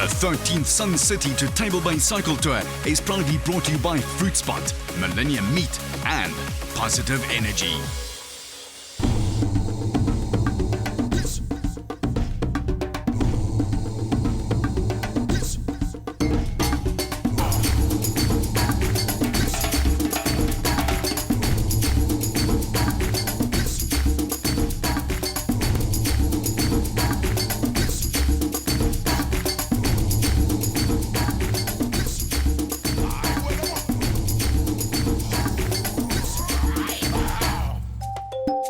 The 13th Sun City to Table Bay Cycle Tour is proudly brought to you by Fruit Spot, Millennium Meat and Positive Energy.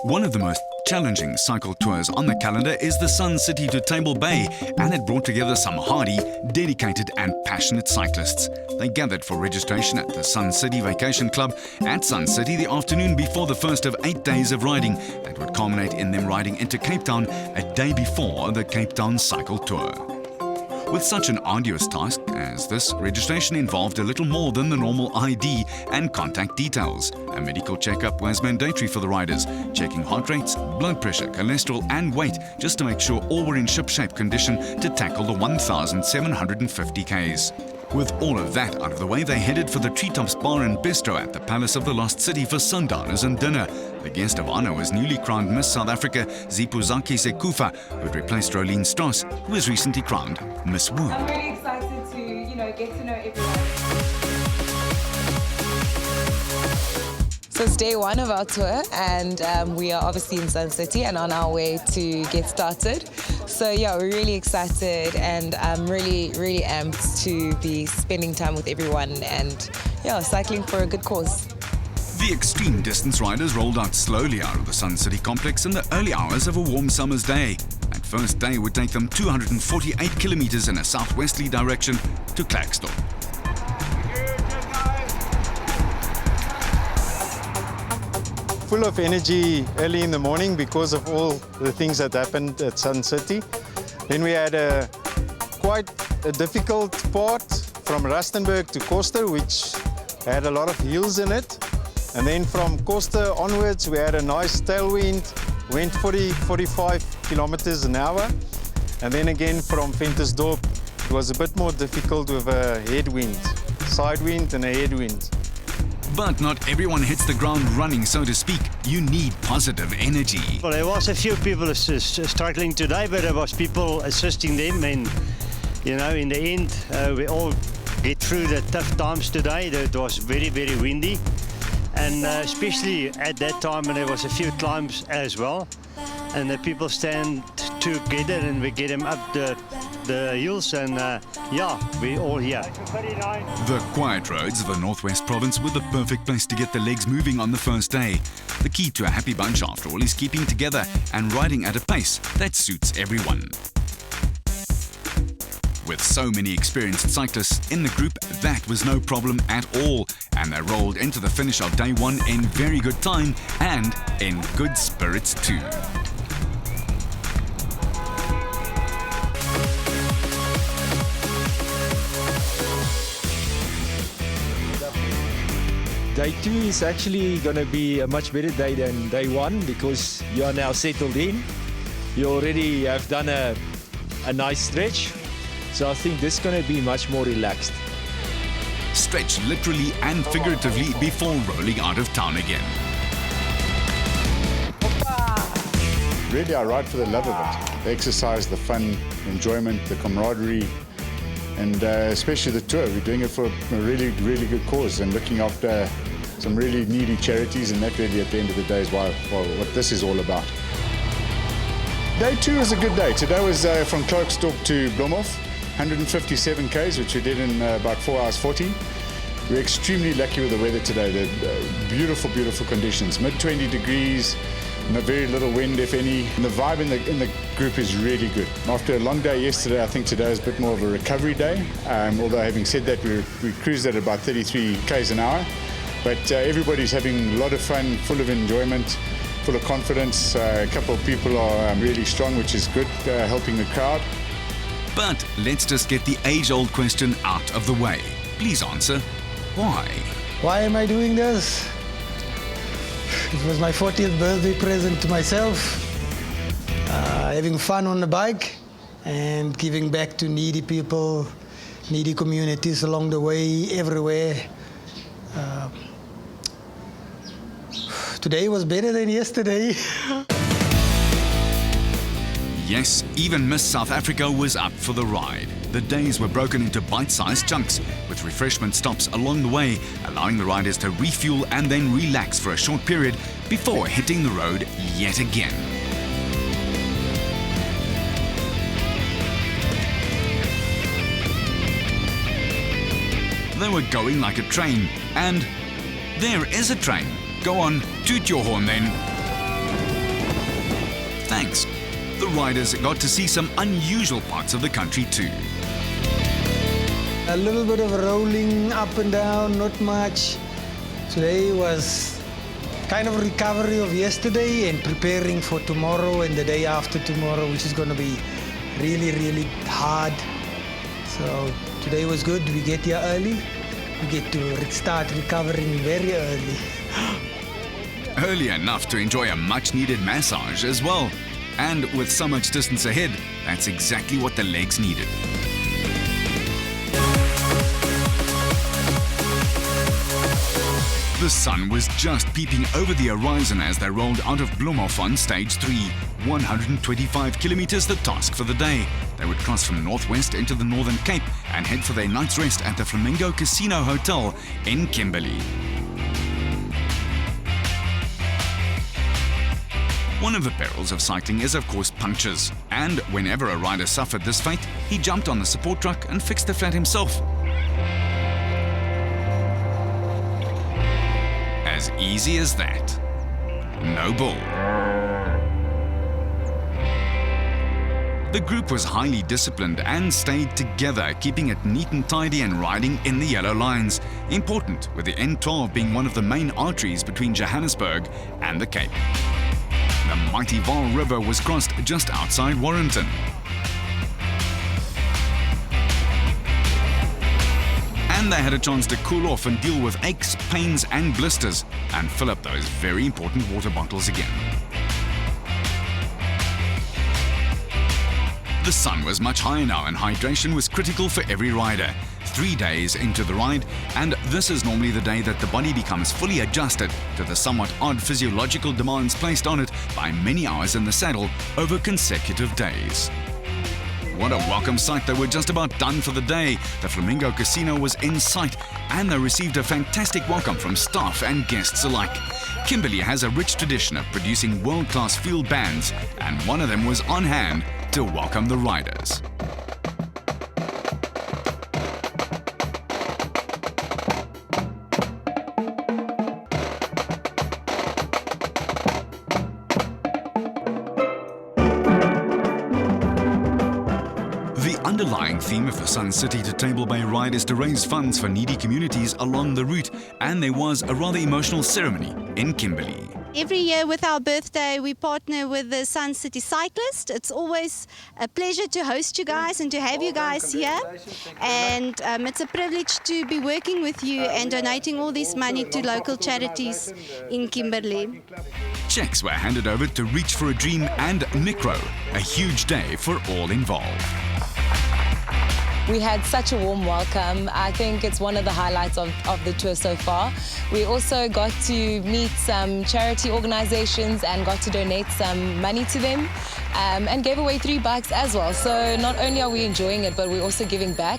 One of the most challenging cycle tours on the calendar is the Sun City to Table Bay, and it brought together some hardy, dedicated and passionate cyclists. They gathered for registration at the Sun City Vacation Club at Sun City the afternoon before the first of 8 days of riding that would culminate in them riding into Cape Town a day before the Cape Town Cycle Tour. With such an arduous task as this, registration involved a little more than the normal ID and contact details. A medical checkup was mandatory for the riders, checking heart rates, blood pressure, cholesterol and weight just to make sure all were in ship-shape condition to tackle the 1,750 Ks. With all of that out of the way, they headed for the Treetops Bar and Bistro at the Palace of the Lost City for sundowners and dinner. The guest of honor was newly crowned Miss South Africa, Zipuzaki Sekufa, who had replaced Rolene Strauss, who was recently crowned Miss Wu. I'm really excited to, get to know everyone. So it's day one of our tour, and we are obviously in Sun City and on our way to get started. So yeah, we're really excited, and I'm really amped to be spending time with everyone and cycling for a good cause. The extreme distance riders rolled out slowly out of the Sun City complex in the early hours of a warm summer's day. That first day would take them 248 kilometers in a southwesterly direction to Klerksdorp. Full of energy early in the morning because of all the things that happened at Sun City. Then we had quite a difficult part from Rustenburg to Koster, which had a lot of hills in it. And then from Koster onwards, we had a nice tailwind, went 40-45 kilometers an hour. And then again from Ventersdorp, it was a bit more difficult with a headwind, side wind and a headwind. But not everyone hits the ground running, so to speak. You need positive energy. Well, there was a few people struggling today, but there was people assisting them. And, in the end, we all get through the tough times today. It was very windy. And especially at that time, when there was a few climbs as well. And the people stand together and we get them up the hills, and we're all here. The quiet roads of the Northwest Province were the perfect place to get the legs moving on the first day. The key to a happy bunch, after all, is keeping together and riding at a pace that suits everyone. With so many experienced cyclists in the group, that was no problem at all, and they rolled into the finish of day one in very good time and in good spirits too. Day 2 is actually going to be a much better day than day 1 because you are now settled in. You already have done a nice stretch, so I think this is going to be much more relaxed. Stretch literally and figuratively before rolling out of town again. Really, I ride for the love of it. The exercise, the fun, enjoyment, the camaraderie, and especially the tour. We're doing it for a really good cause and looking after some really needy charities, and that really at the end of the day is what this is all about. Day 2 was a good day. Today was from Klerksdorp to Bloemhof, 157 Ks, which we did in about 4 hours 40. We're extremely lucky with the weather today. The beautiful conditions, mid-20 degrees, very little wind, if any. And the vibe in the group is really good. After a long day yesterday, I think today is a bit more of a recovery day. Although having said that, we cruised at about 33 Ks an hour. But everybody's having a lot of fun, full of enjoyment, full of confidence. A couple of people are really strong, which is good, helping the crowd. But let's just get the age-old question out of the way. Please answer, why? Why am I doing this? It was my 40th birthday present to myself. Having fun on the bike, and giving back to needy people, needy communities along the way, everywhere. Today was better than yesterday. Yes, even Miss South Africa was up for the ride. The days were broken into bite-sized chunks, with refreshment stops along the way, allowing the riders to refuel and then relax for a short period before hitting the road yet again. They were going like a train, and there is a train. Go on, toot your horn then. Thanks. The riders got to see some unusual parts of the country too. A little bit of rolling up and down, not much. Today was kind of recovery of yesterday and preparing for tomorrow and the day after tomorrow, which is going to be really, really hard. So today was good. We get here early. We get to start recovering very early. Early enough to enjoy a much-needed massage as well. And with so much distance ahead, that's exactly what the legs needed. The sun was just peeping over the horizon as they rolled out of Bloemhof Stage 3. 125 kilometers the task for the day. They would cross from northwest into the Northern Cape and head for their night's rest at the Flamingo Casino Hotel in Kimberley. One of the perils of cycling is of course punctures, and whenever a rider suffered this fate, he jumped on the support truck and fixed the flat himself. As easy as that. No bull. The group was highly disciplined and stayed together, keeping it neat and tidy and riding in the yellow lines. Important, with the N12 being one of the main arteries between Johannesburg and the Cape. The mighty Vaal River was crossed just outside Warrenton. And they had a chance to cool off and deal with aches, pains and blisters and fill up those very important water bottles again. The sun was much higher now and hydration was critical for every rider. 3 days into the ride, and this is normally the day that the body becomes fully adjusted to the somewhat odd physiological demands placed on it by many hours in the saddle over consecutive days. What a welcome sight. They were just about done for the day. The Flamingo Casino was in sight, and they received a fantastic welcome from staff and guests alike. Kimberley has a rich tradition of producing world-class field bands, and one of them was on hand to welcome the riders. The underlying theme of the Sun City to Table Bay ride is to raise funds for needy communities along the route, and there was a rather emotional ceremony in Kimberley. Every year with our birthday, we partner with the Sun City Cyclist. It's always a pleasure to host you guys and to have you guys here. And it's a privilege to be working with you and donating all this money to local charities in Kimberley. Checks were handed over to Reach for a Dream and Micro, a huge day for all involved. We had such a warm welcome. I think it's one of the highlights of the tour so far. We also got to meet some charity organizations and got to donate some money to them and gave away 3 bikes as well. So not only are we enjoying it, but we're also giving back.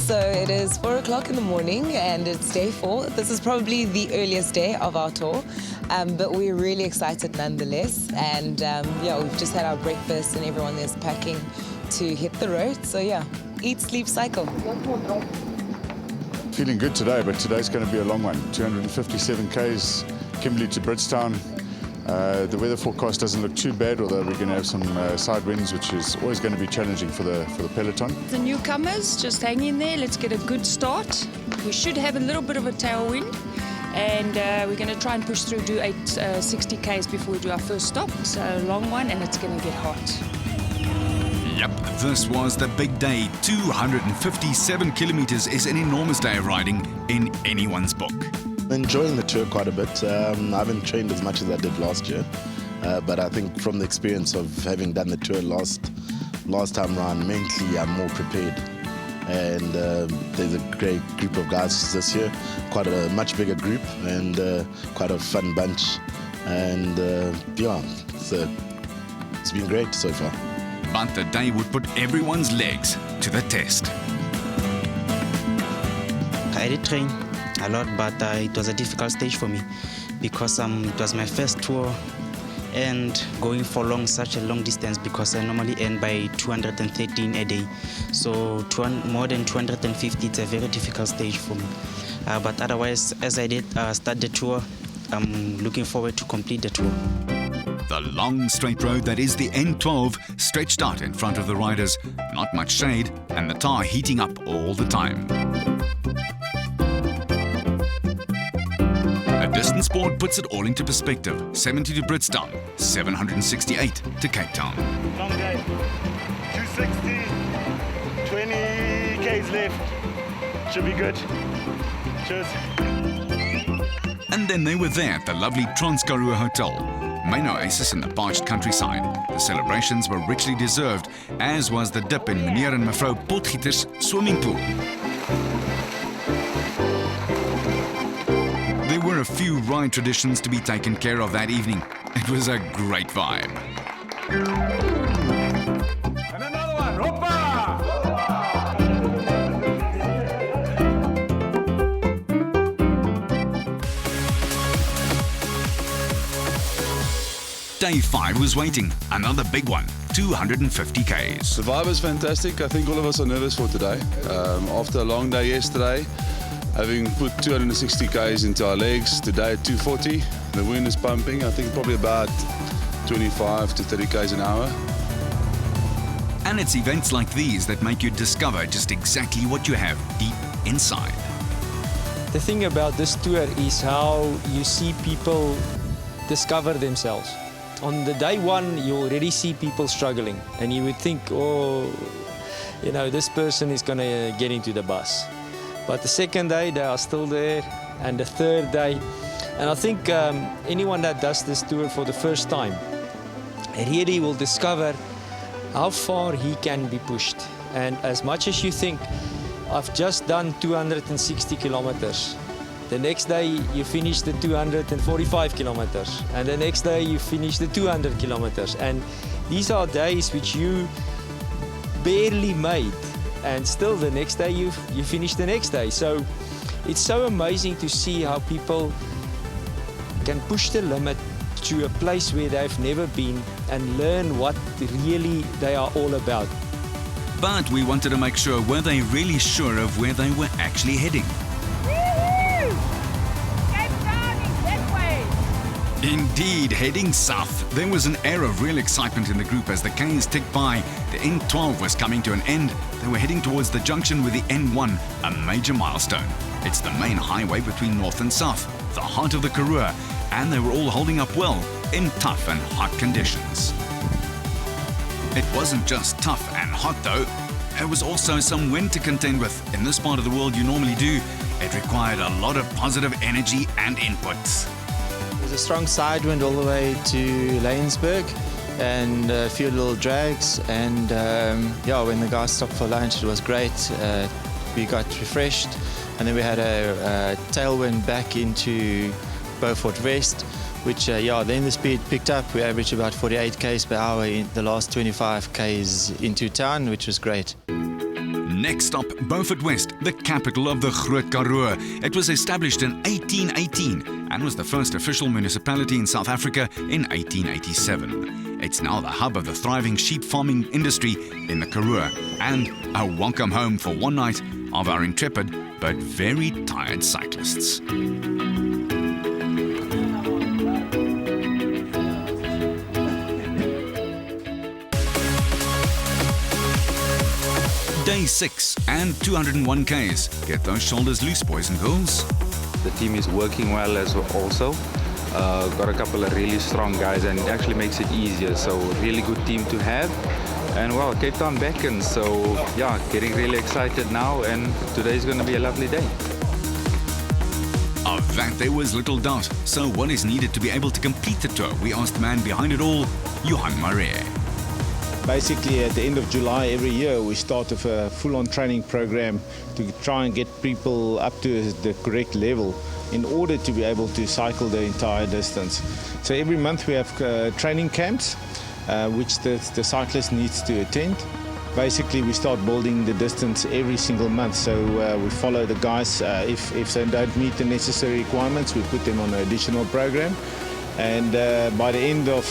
So it is 4 o'clock in the morning and it's day 4. This is probably the earliest day of our tour, but we're really excited nonetheless. And yeah, we've just had our breakfast and everyone is packing to hit the road. So yeah, eat, sleep, cycle. Feeling good today, but today's going to be a long one. 257 k's, Kimberley to Bridgetown. The weather forecast doesn't look too bad, although we're going to have some side winds, which is always going to be challenging for the peloton. The newcomers, just hang in there. Let's get a good start. We should have a little bit of a tailwind, and we're going to try and push through, do 60 k's before we do our first stop. So a long one, and it's going to get hot. Yep, this was the big day. 257 kilometers is an enormous day of riding in anyone's book. Enjoying the tour quite a bit. I haven't trained as much as I did last year. But I think from the experience of having done the tour last time round, mentally I'm more prepared. And there's a great group of guys this year, quite a much bigger group, and quite a fun bunch. And yeah, it's been great so far. But the day would put everyone's legs to the test. I did train a lot, but it was a difficult stage for me because it was my first tour and going for such a long distance, because I normally end by 213 a day. So more than 250, it's a very difficult stage for me. But otherwise, as I did start the tour, I'm looking forward to complete the tour. The long straight road that is the N12 stretched out in front of the riders, not much shade, and the tar heating up all the time. A distance board puts it all into perspective. 70 to Bridgetown, 768 to Cape Town. Long day, 260, 20 k's left. Should be good. Cheers. And then they were there at the lovely Transkaroo Hotel, main oasis in the parched countryside. The celebrations were richly deserved, as was the dip in Meneer and Mevrou Potgieter's swimming pool. There were a few ride traditions to be taken care of that evening. It was a great vibe. And another one, hoppa! Day 5 was waiting, another big one, 250 Ks. The vibe is fantastic. I think all of us are nervous for today. After a long day yesterday, having put 260 Ks into our legs, today at 240, the wind is pumping. I think probably about 25 to 30 Ks an hour. And it's events like these that make you discover just exactly what you have deep inside. The thing about this tour is how you see people discover themselves. On the day one, you already see people struggling, and you would think, oh, you know, this person is going to get into the bus. But the second day, they are still there, and the third day. And I think anyone that does this tour for the first time really will discover how far he can be pushed. And as much as you think, I've just done 260 kilometers, the next day you finish the 245 kilometers, and the next day you finish the 200 kilometers. And these are days which you barely made, and still the next day you finish the next day. So it's so amazing to see how people can push the limit to a place where they've never been and learn what really they are all about. But we wanted to make sure, were they really sure of where they were actually heading? Indeed, heading south. There was an air of real excitement in the group as the Ks ticked by. The N12 was coming to an end. They were heading towards the junction with the N1, a major milestone. It's the main highway between north and south, the heart of the Karoo, and they were all holding up well in tough and hot conditions. It wasn't just tough and hot though. There was also some wind to contend with. In this part of the world you normally do, it required a lot of positive energy and input. There's a strong side wind all the way to Laingsburg and a few little drags, and yeah, when the guys stopped for lunch it was great. We got refreshed, and then we had a tailwind back into Beaufort West, which yeah, then the speed picked up. We averaged about 48 k's per hour in the last 25 k's into town, which was great. Next stop, Beaufort West, the capital of the Groot Karoo. It was established in 1818 and was the first official municipality in South Africa in 1887. It's now the hub of the thriving sheep farming industry in the Karoo, and a welcome home for one night of our intrepid but very tired cyclists. Day 6 and 201 Ks. Get those shoulders loose, boys and girls. The team is working well as well also. Got a couple of really strong guys, and it actually makes it easier. So really good team to have. And well, Cape Town beckons. So yeah, getting really excited now, and today's going to be a lovely day. Of that, there was little doubt. So what is needed to be able to complete the tour? We asked the man behind it all, Johan Marie. Basically, at the end of July every year, we start with a full-on training program to try and get people up to the correct level in order to be able to cycle the entire distance. So every month we have training camps, which the cyclist needs to attend. Basically, we start building the distance every single month. So we follow the guys. If they don't meet the necessary requirements, we put them on an additional program. And by the end of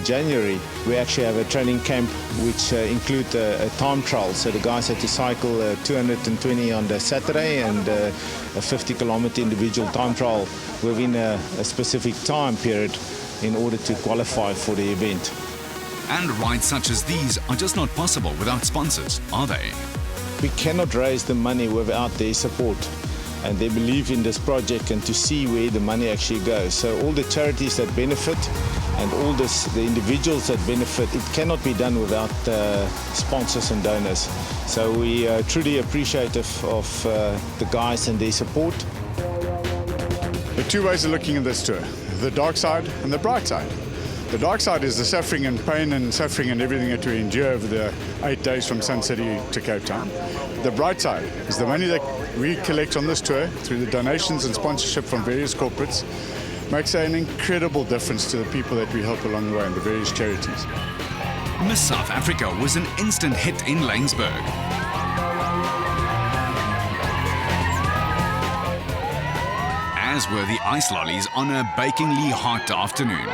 January, we actually have a training camp which includes a time trial. So the guys had to cycle 220 on the Saturday and a 50-kilometer individual time trial within a specific time period in order to qualify for the event. And rides such as these are just not possible without sponsors, are they? We cannot raise the money without their support and they believe in this project and to see where the money actually goes. So all the charities that benefit and all the individuals that benefit, it cannot be done without sponsors and donors. So we are truly appreciative of the guys and their support. There are two ways of looking at this tour, the dark side and the bright side. The dark side is the suffering and pain and suffering and everything that we endure over the 8 days from Sun City to Cape Town. The bright side is the money that we collect on this tour through the donations and sponsorship from various corporates makes an incredible difference to the people that we help along the way and the various charities. Miss South Africa was an instant hit in Laingsburg. As were the ice lollies on a bakingly hot afternoon.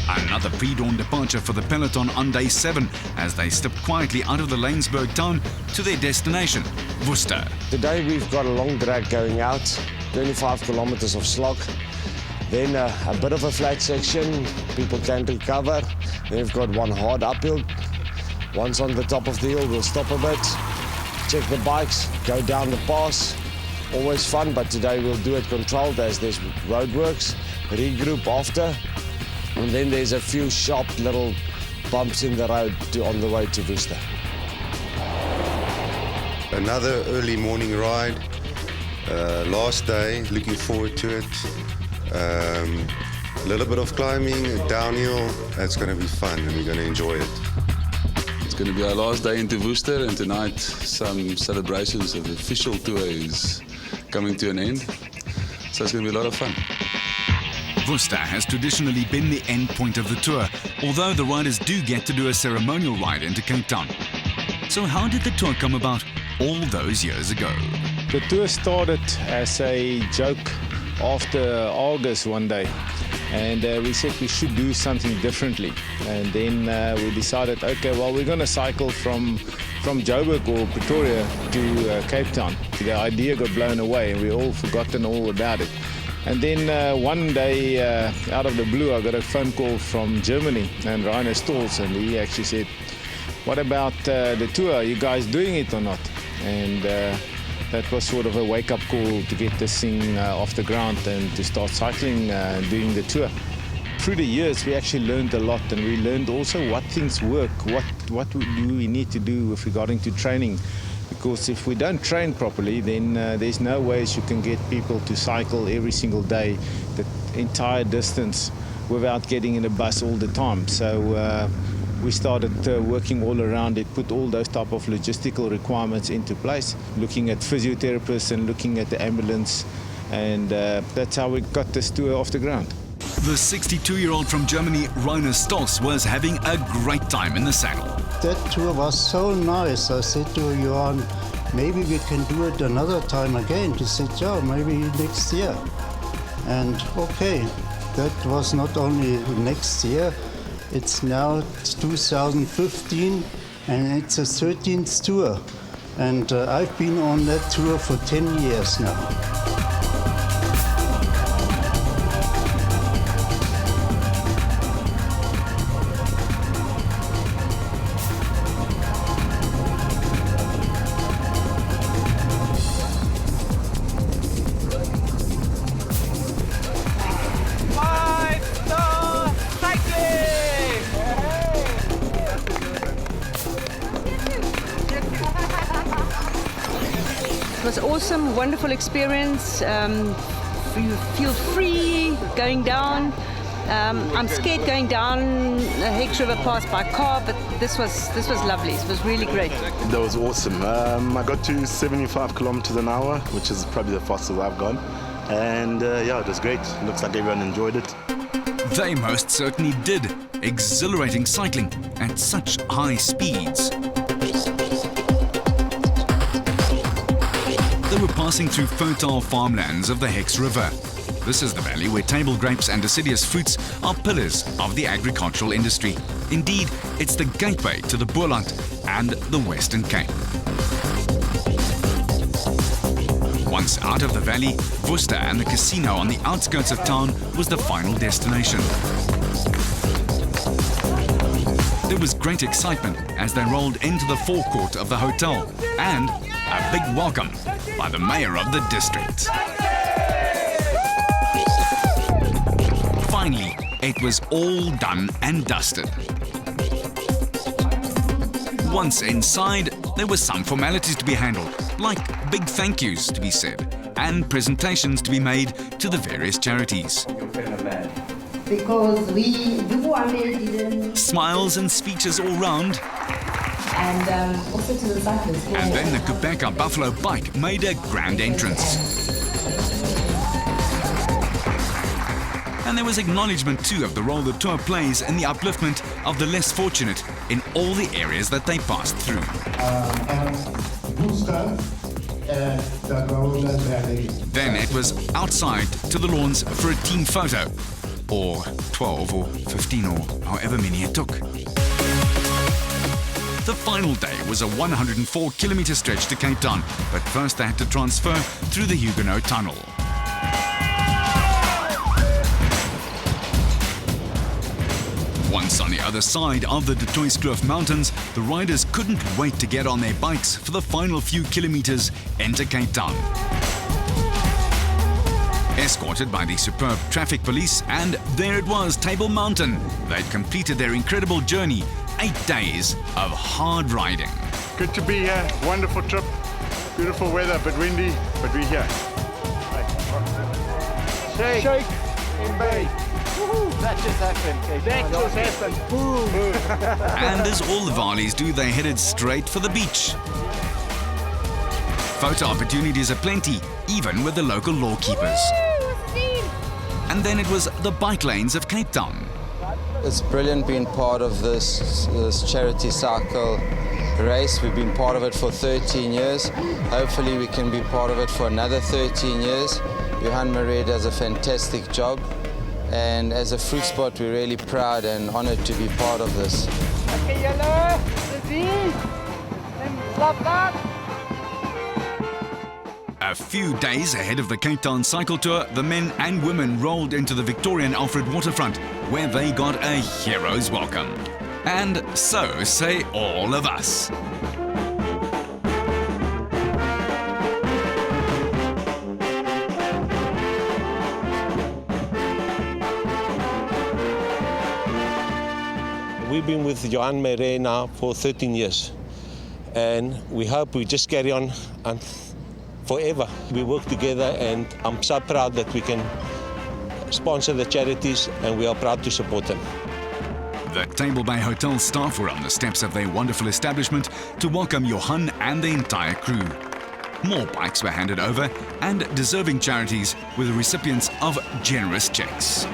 Another pre-dawn departure for the peloton on day 7 as they step quietly out of the Laingsburg town to their destination, Worcester. Today we've got a long drag going out, 25 kilometers of slog, then a bit of a flat section, people can recover. Then we've got one hard uphill. Once on the top of the hill, we'll stop a bit, check the bikes, go down the pass. Always fun, but today we'll do it controlled as there's roadworks, regroup after. And then there's a few sharp little bumps in the road on the way to Worcester. Another early morning ride, last day, looking forward to it. A little bit of climbing, downhill, that's going to be fun and we're going to enjoy it. It's going to be our last day into Worcester and tonight some celebrations of the official tour is coming to an end. So it's going to be a lot of fun. Worcester has traditionally been the end point of the tour, although the riders do get to do a ceremonial ride into Cape Town. So how did the tour come about all those years ago? The tour started as a joke after August one day, and we said we should do something differently. And then we decided, okay, well, we're going to cycle from Joburg or Pretoria to Cape Town. The idea got blown away and we all forgotten all about it. And then one day, out of the blue, I got a phone call from Germany and Rainer Stolz, and he actually said, what about the tour? Are you guys doing it or not? And that was sort of a wake-up call to get this thing off the ground and to start cycling, doing the tour. Through the years, we actually learned a lot, and we learned also what things work, what do we need to do with regarding to training. Because if we don't train properly, then there's no ways you can get people to cycle every single day, the entire distance, without getting in a bus all the time. So we started working all around it, put all those type of logistical requirements into place, looking at physiotherapists and looking at the ambulance, and that's how we got this tour off the ground. The 62-year-old from Germany, Rainer Stolz, was having a great time in the saddle. That tour was so nice. I said to Johan, maybe we can do it another time again. He said, yeah, maybe next year. And okay, that was not only next year, it's now 2015 and it's a 13th tour. And I've been on that tour for 10 years now. It was awesome, wonderful experience. You feel free going down. I'm scared going down the Hex River Pass by car, but this was lovely. It was really great. That was awesome. I got to 75 kilometers an hour, which is probably the fastest I've gone. And yeah, it was great. Looks like everyone enjoyed it. They most certainly did. Exhilarating cycling at such high speeds. They were passing through fertile farmlands of the Hex River. This is the valley where table grapes and deciduous fruits are pillars of the agricultural industry. Indeed, it's the gateway to the Boland and the Western Cape. Once out of the valley, Worcester and the casino on the outskirts of town was the final destination. There was great excitement as they rolled into the forecourt of the hotel and a big welcome by the mayor of the district. Finally, it was all done and dusted. Once inside, there were some formalities to be handled, like big thank yous to be said, and presentations to be made to the various charities. Because we do amazing. Smiles and speeches all round. And also to the cyclists. And then the Quebecer Buffalo bike made a grand entrance. And there was acknowledgement too of the role the tour plays in the upliftment of the less fortunate in all the areas that they passed through. Then it was outside to the lawns for a team photo, or 12 or 15 or however many it took. The final day was a 104-kilometre stretch to Cape Town, but first they had to transfer through the Huguenot Tunnel. Once on the other side of the De Toitskloof Mountains, the riders couldn't wait to get on their bikes for the final few kilometres into Cape Town. Escorted by the superb traffic police, and there it was, Table Mountain. They'd completed their incredible journey, 8 days of hard riding. Good to be here. Wonderful trip. Beautiful weather, a bit windy, but we're here. Shake and bake. That just happened. That just happened. Boom. And as all the Valis do, they headed straight for the beach. Photo opportunities aplenty, even with the local lawkeepers. And then it was the bike lanes of Cape Town. It's brilliant being part of this charity cycle race. We've been part of it for 13 years. Hopefully we can be part of it for another 13 years. Johan Marais does a fantastic job. And as a fruit spot, we're really proud and honored to be part of this. A few days ahead of the Cape Town Cycle Tour, the men and women rolled into the Victorian Alfred waterfront, where they got a hero's welcome. And so say all of us. We've been with Johan Marais now for 13 years, and we hope we just carry on and forever. We work together, and I'm so proud that we can sponsor the charities, and we are proud to support them. The Table Bay Hotel staff were on the steps of their wonderful establishment to welcome Johan and the entire crew. More bikes were handed over, and deserving charities were the recipients of generous cheques.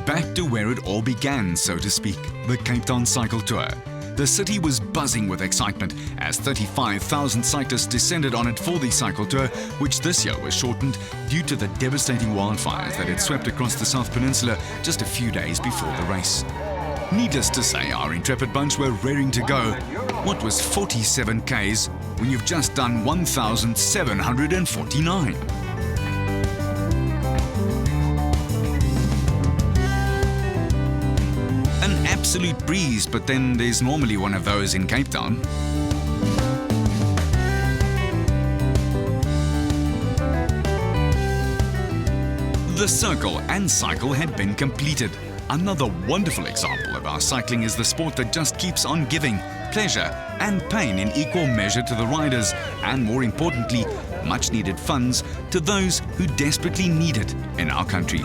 Back to where it all began, so to speak, the Cape Town Cycle Tour. The city was buzzing with excitement as 35,000 cyclists descended on it for the cycle tour, which this year was shortened due to the devastating wildfires that had swept across the South Peninsula just a few days before the race. Needless to say, our intrepid bunch were raring to go. What was 47 Ks when you've just done 1,749? An absolute breeze, but then there's normally one of those in Cape Town. The circle and cycle had been completed. Another wonderful example of how cycling is the sport that just keeps on giving pleasure and pain in equal measure to the riders, and more importantly, much needed funds to those who desperately need it in our country.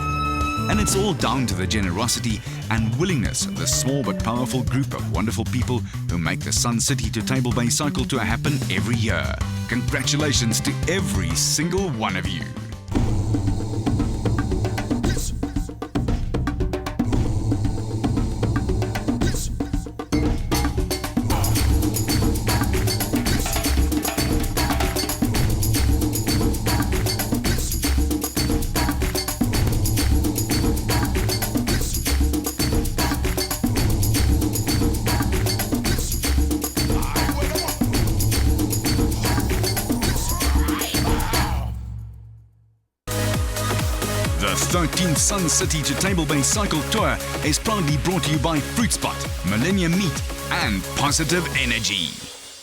And it's all down to the generosity and willingness of the small but powerful group of wonderful people who make the Sun City to Table Bay Cycle Tour happen every year. Congratulations to every single one of you. The 13th Sun City to Table Bay Cycle Tour is proudly brought to you by Fruit Spot, Millennium Meat and Positive Energy.